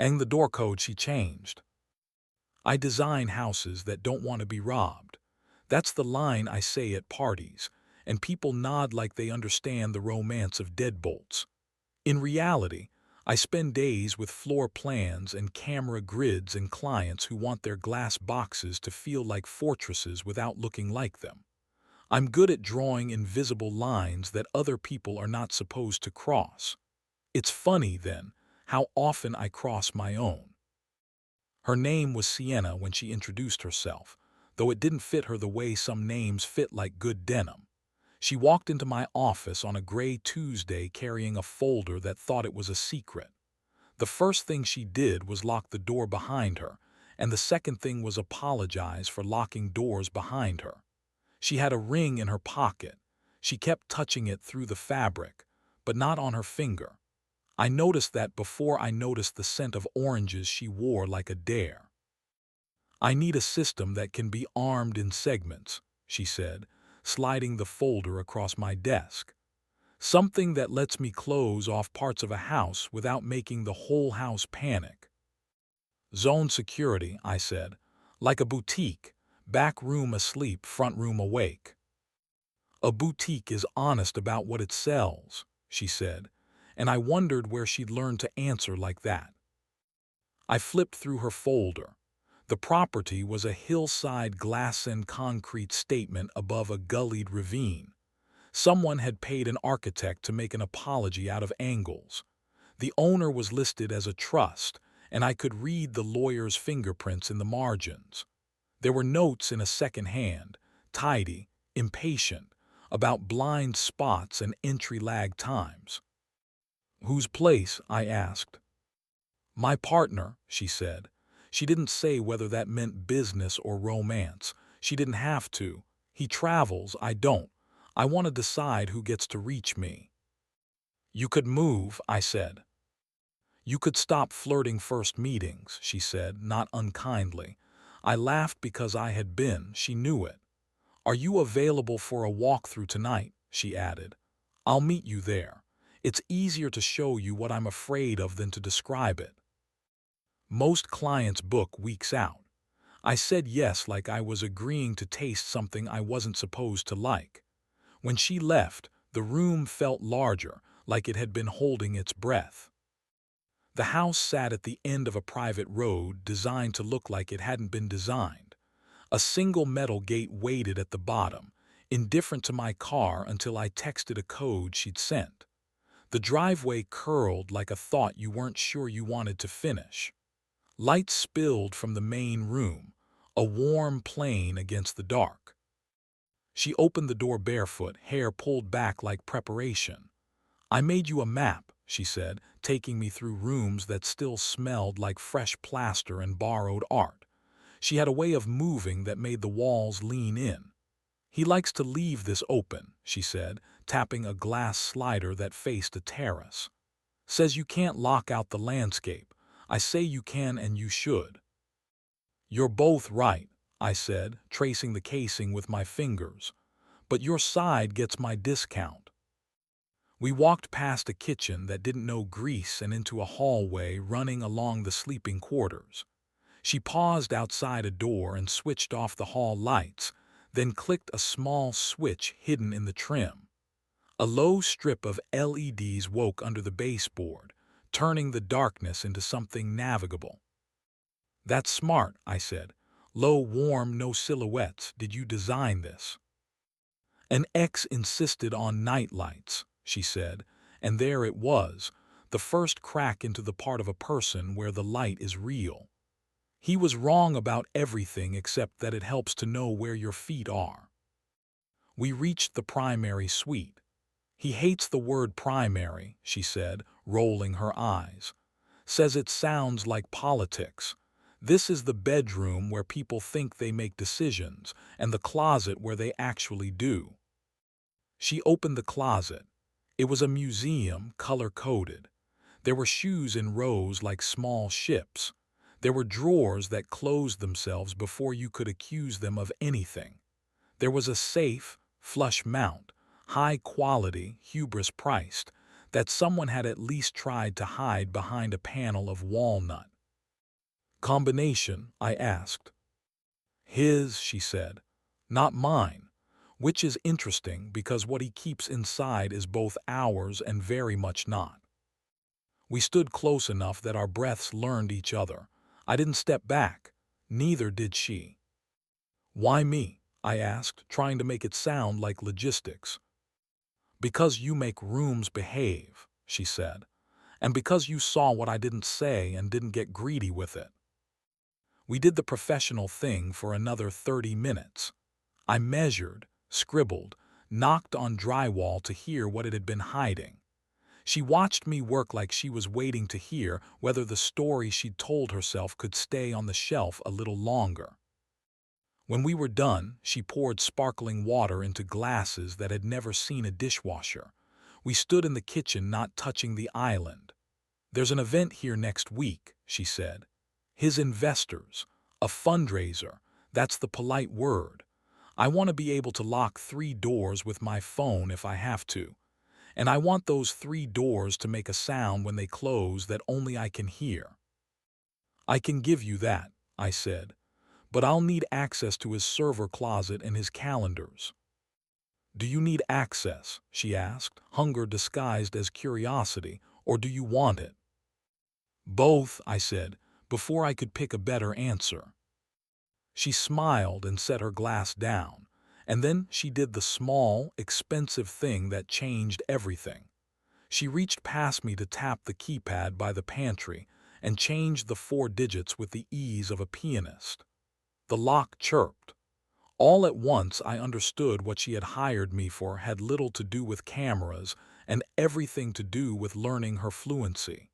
And the door code she changed. I design houses that don't want to be robbed. That's the line I say at parties, and people nod like they understand the romance of deadbolts. In reality, I spend days with floor plans and camera grids and clients who want their glass boxes to feel like fortresses without looking like them. I'm good at drawing invisible lines that other people are not supposed to cross. It's funny, then, how often I cross my own. Her name was Sienna when she introduced herself, though it didn't fit her the way some names fit like good denim. She walked into my office on a gray Tuesday carrying a folder that thought it was a secret. The first thing she did was lock the door behind her, and the second thing was apologize for locking doors behind her. She had a ring in her pocket. She kept touching it through the fabric, but not on her finger. I noticed that before I noticed the scent of oranges she wore like a dare. I need a system that can be armed in segments, she said, sliding the folder across my desk. Something that lets me close off parts of a house without making the whole house panic. Zone security, I said, like a boutique, back room asleep, front room awake. A boutique is honest about what it sells, she said, and I wondered where she'd learned to answer like that. I flipped through her folder. The property was a hillside glass and concrete statement above a gullied ravine. Someone had paid an architect to make an apology out of angles. The owner was listed as a trust, and I could read the lawyer's fingerprints in the margins. There were notes in a second hand, tidy, impatient, about blind spots and entry lag times. Whose place? I asked. My partner, she said. She didn't say whether that meant business or romance. She didn't have to. He travels, I don't. I want to decide who gets to reach me. You could move, I said. You could stop flirting first meetings, she said, not unkindly. I laughed because I had been, she knew it. Are you available for a walkthrough tonight? She added. I'll meet you there. It's easier to show you what I'm afraid of than to describe it. Most clients book weeks out. I said yes like I was agreeing to taste something I wasn't supposed to like. When she left, the room felt larger, like it had been holding its breath. The house sat at the end of a private road designed to look like it hadn't been designed. A single metal gate waited at the bottom, indifferent to my car until I texted a code she'd sent. The driveway curled like a thought you weren't sure you wanted to finish. Light spilled from the main room, a warm plane against the dark. She opened the door barefoot, hair pulled back like preparation. I made you a map, she said, taking me through rooms that still smelled like fresh plaster and borrowed art. She had a way of moving that made the walls lean in. He likes to leave this open, she said, tapping a glass slider that faced a terrace. Says you can't lock out the landscape. I say you can and you should. You're both right, I said, tracing the casing with my fingers. But your side gets my discount. We walked past a kitchen that didn't know grease and into a hallway running along the sleeping quarters. She paused outside a door and switched off the hall lights, then clicked a small switch hidden in the trim. A low strip of LEDs woke under the baseboard, turning the darkness into something navigable. That's smart, I said. Low, warm, no silhouettes. Did you design this? An ex insisted on night lights, she said, and there it was, the first crack into the part of a person where the light is real. He was wrong about everything except that it helps to know where your feet are. We reached the primary suite. He hates the word primary, she said, rolling her eyes. Says it sounds like politics. This is the bedroom where people think they make decisions, and the closet where they actually do. She opened the closet. It was a museum, color-coded. There were shoes in rows like small ships. There were drawers that closed themselves before you could accuse them of anything. There was a safe, flush mount, high quality, hubris priced, that someone had at least tried to hide behind a panel of walnut. Combination? I asked. His, she said, not mine, which is interesting because what he keeps inside is both ours and very much not. We stood close enough that our breaths learned each other. I didn't step back. Neither did she. Why me? I asked, trying to make it sound like logistics. Because you make rooms behave, she said, and because you saw what I didn't say and didn't get greedy with it. We did the professional thing for another 30 minutes. I measured, scribbled, knocked on drywall to hear what it had been hiding. She watched me work like she was waiting to hear whether the story she'd told herself could stay on the shelf a little longer. When we were done, she poured sparkling water into glasses that had never seen a dishwasher. We stood in the kitchen, not touching the island. There's an event here next week, she said. His investors, a fundraiser, that's the polite word. I want to be able to lock 3 doors with my phone if I have to. And I want those 3 doors to make a sound when they close that only I can hear. I can give you that, I said, but I'll need access to his server closet and his calendars. Do you need access, she asked, hunger disguised as curiosity, or do you want it? Both, I said, before I could pick a better answer. She smiled and set her glass down, and then she did the small, expensive thing that changed everything. She reached past me to tap the keypad by the pantry and changed the 4 digits with the ease of a pianist. The lock chirped. All at once I understood what she had hired me for had little to do with cameras and everything to do with learning her fluency.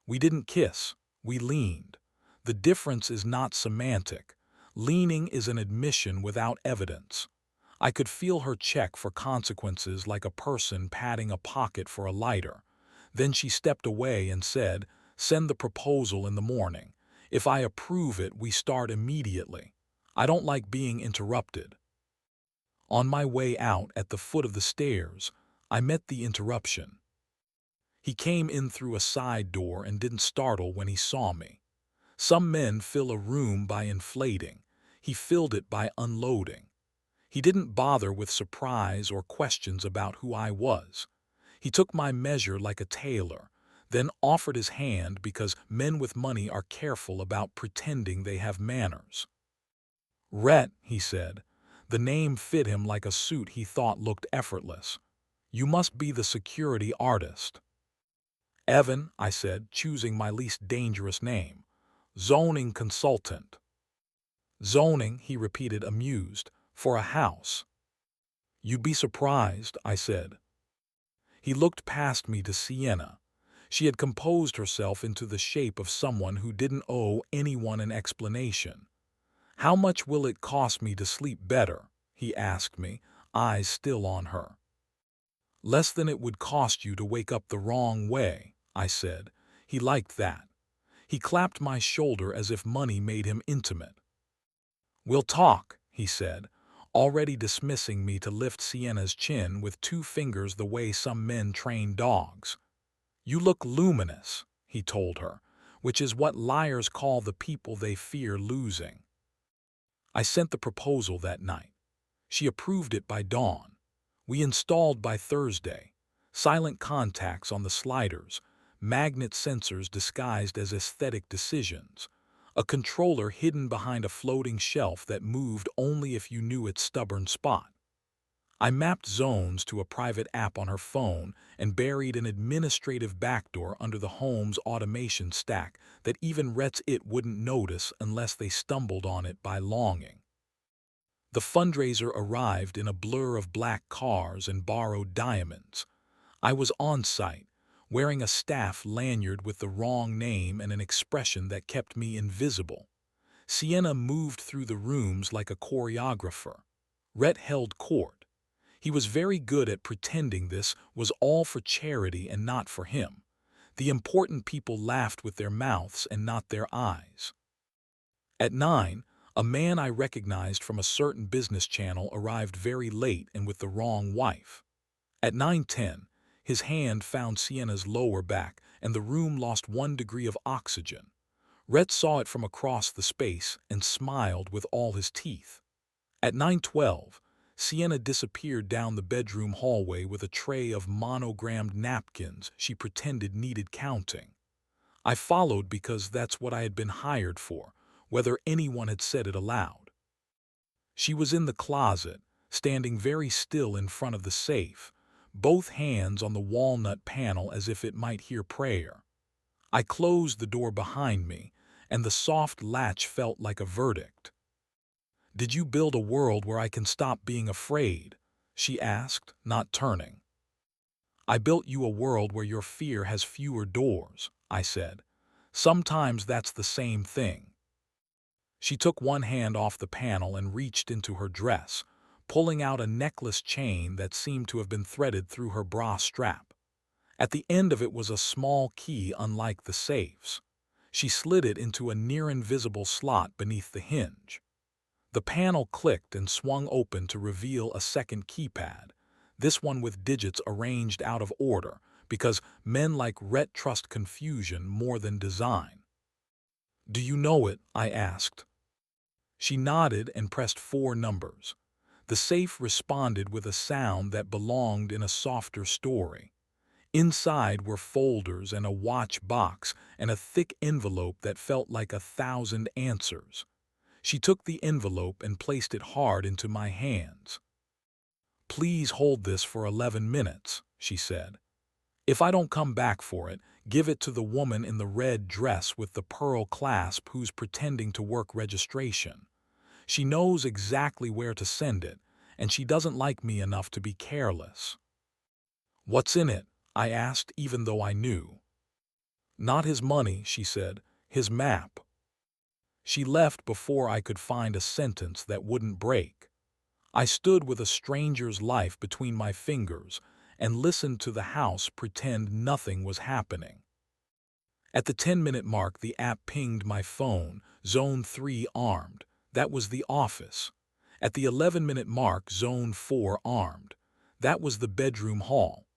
We didn't kiss, we leaned. The difference is not semantic. Leaning is an admission without evidence. I could feel her check for consequences like a person patting a pocket for a lighter. Then she stepped away and said, "Send the proposal in the morning. If I approve it, we start immediately. I don't like being interrupted." On my way out at the foot of the stairs, I met the interruption. He came in through a side door and didn't startle when he saw me. Some men fill a room by inflating. He filled it by unloading. He didn't bother with surprise or questions about who I was. He took my measure like a tailor, then offered his hand because men with money are careful about pretending they have manners. "Rhett," he said. The name fit him like a suit he thought looked effortless. "You must be the security artist." "Evan," I said, choosing my least dangerous name. "Zoning consultant." "Zoning," he repeated, amused, "for a house." "You'd be surprised," I said. He looked past me to Sienna. She had composed herself into the shape of someone who didn't owe anyone an explanation. "How much will it cost me to sleep better?" he asked me, eyes still on her. "Less than it would cost you to wake up the wrong way," I said. He liked that. He clapped my shoulder as if money made him intimate. "We'll talk," he said, already dismissing me to lift Sienna's chin with 2 fingers the way some men train dogs. "You look luminous," he told her, which is what liars call the people they fear losing. I sent the proposal that night. She approved it by dawn. We installed by Thursday. Silent contacts on the sliders, magnet sensors disguised as aesthetic decisions, a controller hidden behind a floating shelf that moved only if you knew its stubborn spot. I mapped zones to a private app on her phone and buried an administrative backdoor under the home's automation stack that even Rhett's it wouldn't notice unless they stumbled on it by longing. The fundraiser arrived in a blur of black cars and borrowed diamonds. I was on site, wearing a staff lanyard with the wrong name and an expression that kept me invisible. Sienna moved through the rooms like a choreographer. Rhett held court. He was very good at pretending this was all for charity and not for him. The important people laughed with their mouths and not their eyes. At 9, a man I recognized from a certain business channel arrived very late and with the wrong wife. At 9:10, his hand found Sienna's lower back and the room lost 1 degree of oxygen. Rhett saw it from across the space and smiled with all his teeth. At 9:12, Sienna disappeared down the bedroom hallway with a tray of monogrammed napkins she pretended needed counting. I followed because that's what I had been hired for, whether anyone had said it aloud. She was in the closet, standing very still in front of the safe, both hands on the walnut panel as if it might hear prayer. I closed the door behind me, and the soft latch felt like a verdict. "Did you build a world where I can stop being afraid?" she asked, not turning. "I built you a world where your fear has fewer doors," I said. "Sometimes that's the same thing." She took one hand off the panel and reached into her dress, pulling out a necklace chain that seemed to have been threaded through her bra strap. At the end of it was a small key unlike the safe's. She slid it into a near-invisible slot beneath the hinge. The panel clicked and swung open to reveal a second keypad, this one with digits arranged out of order, because men like Rhett trust confusion more than design. "Do you know it?" I asked. She nodded and pressed 4 numbers. The safe responded with a sound that belonged in a softer story. Inside were folders and a watch box and a thick envelope that felt like 1,000 answers. She took the envelope and placed it hard into my hands. "Please hold this for 11 minutes, she said. "If I don't come back for it, give it to the woman in the red dress with the pearl clasp who's pretending to work registration. She knows exactly where to send it, and she doesn't like me enough to be careless." "What's in it?" I asked, even though I knew. "Not his money," she said, "his map." She left before I could find a sentence that wouldn't break. I stood with a stranger's life between my fingers and listened to the house pretend nothing was happening. At the 10-minute mark, the app pinged my phone, Zone 3 armed. That was the office. At the 11-minute mark, Zone 4 armed. That was the bedroom hall.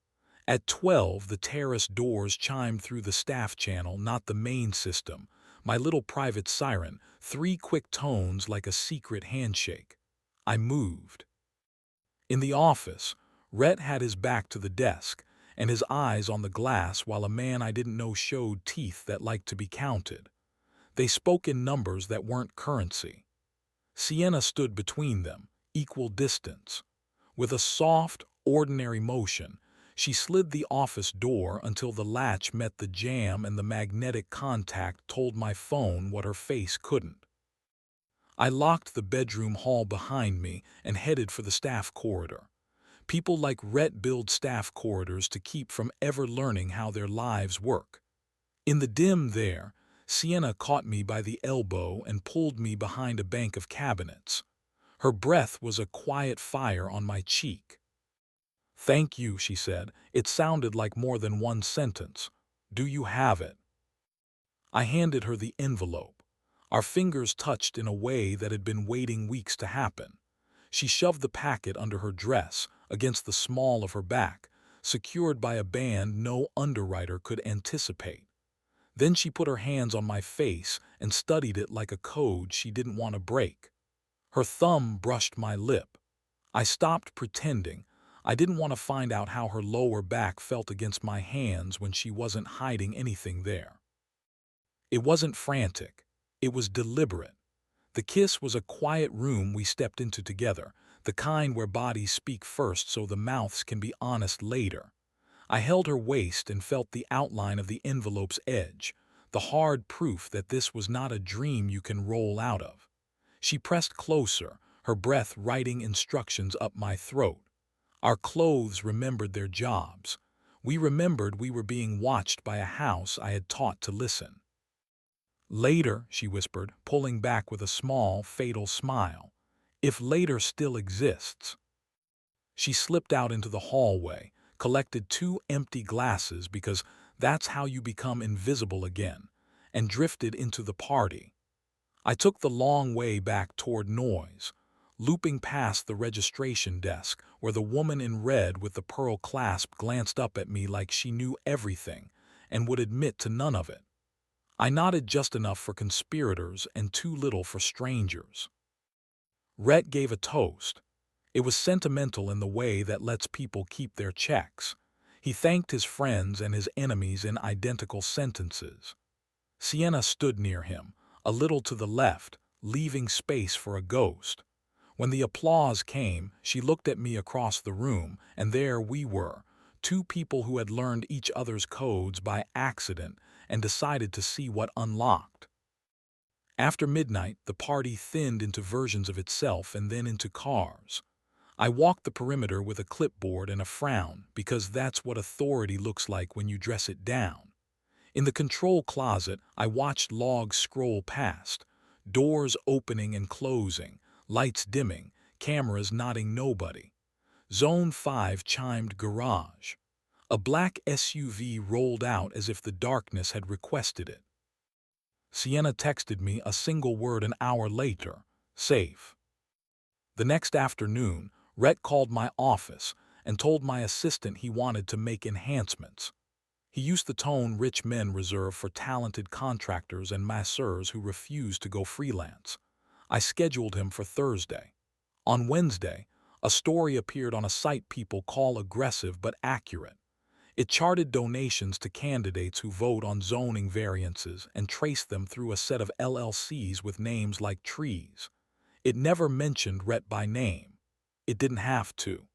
At 12, the terrace doors chimed through the staff channel, not the main system. My little private siren, 3 quick tones like a secret handshake. I moved. In the office, Rhett had his back to the desk and his eyes on the glass while a man I didn't know showed teeth that liked to be counted. They spoke in numbers that weren't currency. Sienna stood between them, equal distance. With a soft, ordinary motion, she slid the office door until the latch met the jamb and the magnetic contact told my phone what her face couldn't. I locked the bedroom hall behind me and headed for the staff corridor. People like Rhett build staff corridors to keep from ever learning how their lives work. In the dim there, Sienna caught me by the elbow and pulled me behind a bank of cabinets. Her breath was a quiet fire on my cheek. "Thank you," she said. It sounded like more than one sentence. "Do you have it?" I handed her the envelope. Our fingers touched in a way that had been waiting weeks to happen. She shoved the packet under her dress, against the small of her back, secured by a band no underwriter could anticipate. Then she put her hands on my face and studied it like a code she didn't want to break. Her thumb brushed my lip. I stopped pretending. I didn't want to find out how her lower back felt against my hands when she wasn't hiding anything there. It wasn't frantic. It was deliberate. The kiss was a quiet room we stepped into together, the kind where bodies speak first so the mouths can be honest later. I held her waist and felt the outline of the envelope's edge, the hard proof that this was not a dream you can roll out of. She pressed closer, her breath writing instructions up my throat. Our clothes remembered their jobs. We remembered we were being watched by a house I had taught to listen. "Later," she whispered, pulling back with a small, fatal smile. "If later still exists." She slipped out into the hallway, collected 2 empty glasses because that's how you become invisible again, and drifted into the party. I took the long way back toward Noise, looping past the registration desk where the woman in red with the pearl clasp glanced up at me like she knew everything and would admit to none of it. I nodded just enough for conspirators and too little for strangers. Rhett gave a toast. It was sentimental in the way that lets people keep their checks. He thanked his friends and his enemies in identical sentences. Sienna stood near him, a little to the left, leaving space for a ghost. When the applause came, she looked at me across the room, and there we were, two people who had learned each other's codes by accident and decided to see what unlocked. After midnight, the party thinned into versions of itself and then into cars. I walked the perimeter with a clipboard and a frown because that's what authority looks like when you dress it down. In the control closet, I watched logs scroll past, doors opening and closing, lights dimming, cameras nodding nobody. Zone 5 chimed garage. A black SUV rolled out as if the darkness had requested it. Sienna texted me a single word an hour later, safe. The next afternoon, Rhett called my office and told my assistant he wanted to make enhancements. He used the tone rich men reserve for talented contractors and masseurs who refuse to go freelance. I scheduled him for Thursday. On Wednesday, a story appeared on a site people call aggressive but accurate. It charted donations to candidates who vote on zoning variances and traced them through a set of LLCs with names like trees. It never mentioned Rhett by name. It didn't have to.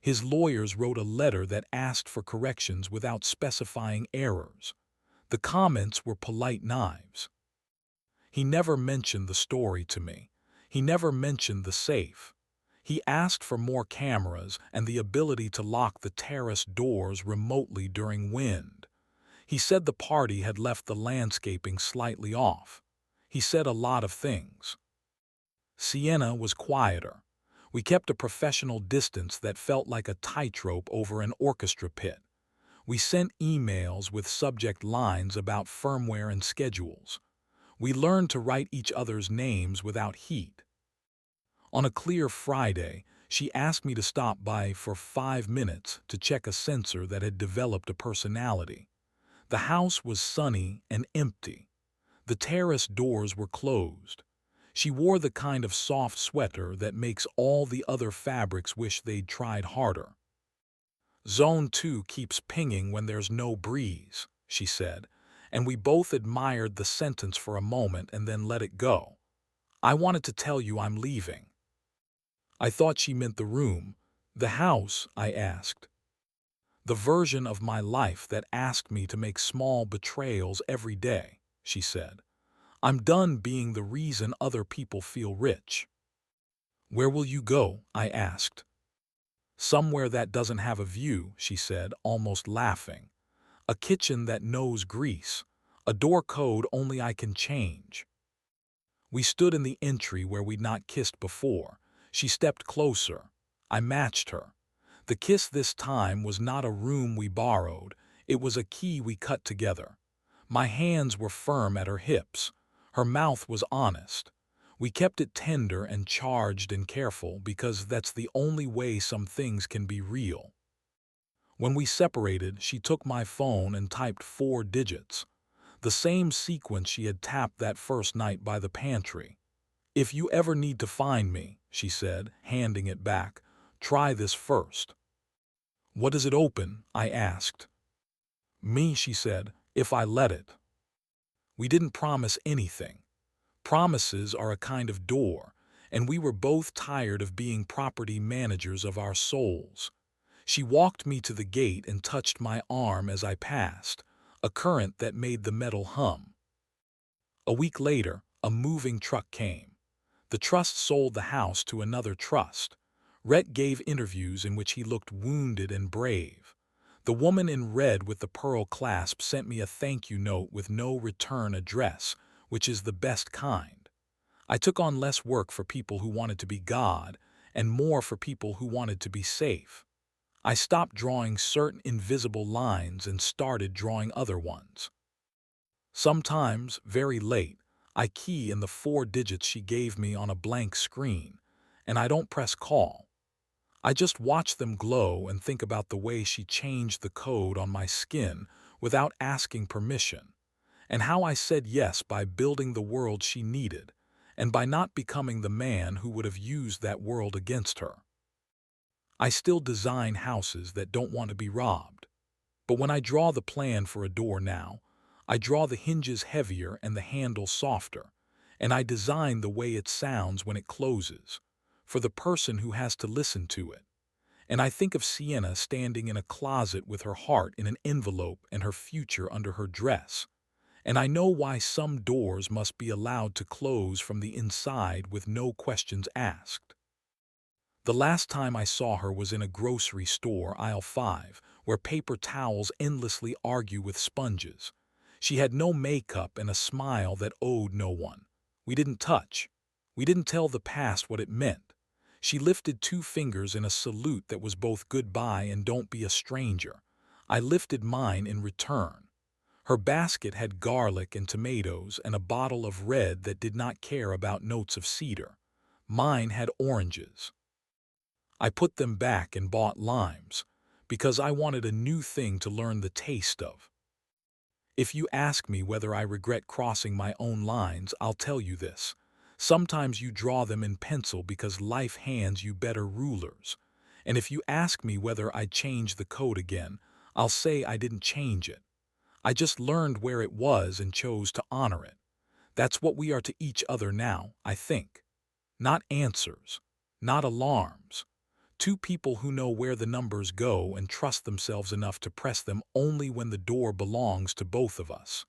His lawyers wrote a letter that asked for corrections without specifying errors. The comments were polite knives. He never mentioned the story to me. He never mentioned the safe. He asked for more cameras and the ability to lock the terrace doors remotely during wind. He said the party had left the landscaping slightly off. He said a lot of things. Sienna was quieter. We kept a professional distance that felt like a tightrope over an orchestra pit. We sent emails with subject lines about firmware and schedules. We learned to write each other's names without heat. On a clear Friday, she asked me to stop by for 5 minutes to check a sensor that had developed a personality. The house was sunny and empty. The terrace doors were closed. She wore the kind of soft sweater that makes all the other fabrics wish they'd tried harder. Zone 2 keeps pinging when there's no breeze, she said, and we both admired the sentence for a moment and then let it go. I wanted to tell you I'm leaving. I thought she meant the room. The house, I asked. The version of my life that asked me to make small betrayals every day, she said. I'm done being the reason other people feel rich. Where will you go? I asked. Somewhere that doesn't have a view, she said, almost laughing. A kitchen that knows grease. A door code only I can change. We stood in the entry where we'd not kissed before. She stepped closer. I matched her. The kiss this time was not a room we borrowed. It was a key we cut together. My hands were firm at her hips. Her mouth was honest. We kept it tender and charged and careful because that's the only way some things can be real. When we separated, she took my phone and typed 4 digits. The same sequence she had tapped that first night by the pantry. If you ever need to find me, she said, handing it back, try this first. What does it open? I asked. Me, she said, if I let it. We didn't promise anything. Promises are a kind of door, and we were both tired of being property managers of our souls. She walked me to the gate and touched my arm as I passed, a current that made the metal hum. A week later, a moving truck came. The trust sold the house to another trust. Rhett gave interviews in which he looked wounded and brave. The woman in red with the pearl clasp sent me a thank you note with no return address, which is the best kind. I took on less work for people who wanted to be God and more for people who wanted to be safe. I stopped drawing certain invisible lines and started drawing other ones. Sometimes, very late, I key in the 4 digits she gave me on a blank screen, and I don't press call. I just watch them glow and think about the way she changed the code on my skin without asking permission. and how I said yes by building the world she needed, and by not becoming the man who would have used that world against her. I still design houses that don't want to be robbed. But when I draw the plan for a door now, I draw the hinges heavier and the handle softer, and I design the way it sounds when it closes, for the person who has to listen to it. And I think of Sienna standing in a closet with her heart in an envelope and her future under her dress. And I know why some doors must be allowed to close from the inside with no questions asked. The last time I saw her was in a grocery store, aisle 5, where paper towels endlessly argue with sponges. She had no makeup and a smile that owed no one. We didn't touch. We didn't tell the past what it meant. She lifted 2 fingers in a salute that was both goodbye and don't be a stranger. I lifted mine in return. Her basket had garlic and tomatoes and a bottle of red that did not care about notes of cedar. Mine had oranges. I put them back and bought limes, because I wanted a new thing to learn the taste of. If you ask me whether I regret crossing my own lines, I'll tell you this. Sometimes you draw them in pencil because life hands you better rulers. And if you ask me whether I'd change the code again, I'll say I didn't change it. I just learned where it was and chose to honor it. That's what we are to each other now, I think. Not answers, not alarms. 2 people who know where the numbers go and trust themselves enough to press them only when the door belongs to both of us.